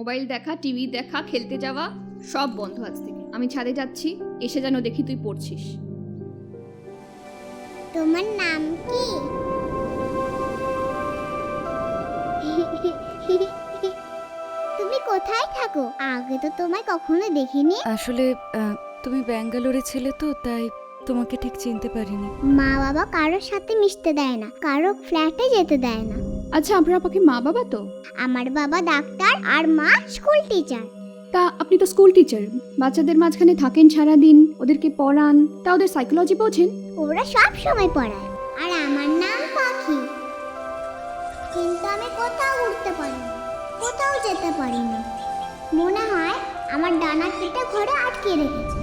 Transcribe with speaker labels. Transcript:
Speaker 1: Mobile দেখা, TV দেখা, খেলতে যাওয়া সব বন্ধ আজ থেকে। আমি ছাদে যাচ্ছি, এসে যেন দেখি তুই পড়ছিস।
Speaker 2: তোমার নাম কি? তুমি কোথায় থাকো? আগে তো তোমায় কখনো দেখিনি।
Speaker 3: আসলে তুমি ব্যাঙ্গালোরে ছিলে তো, তাই তোমাকে ঠিক চিনতে পারিনি।
Speaker 2: মা বাবা কারোর সাথে মিশতে দেয় না, কারো ফ্ল্যাটে যেতে দেয় না।
Speaker 1: আচ্ছা, আপনার পাখি মা বাবা তো?
Speaker 2: আমার বাবা ডাক্তার আর মা স্কুল টিচার।
Speaker 1: তা আপনি তো স্কুল টিচার, বাচ্চাদের মাঝখানে থাকেন সারাদিন, ওদেরকে পড়ান, তা ওদের সাইকোলজি বোঝেন?
Speaker 2: ওরা সব সময় পড়ায়। আর আমার নাম পাখি, কিন্তু আমি কোথাও উঠতে পারি না, কোথাও যেতে পারি না। মনে হয় আমার ডানার পেটে ঘরে আটকে রেখেছে।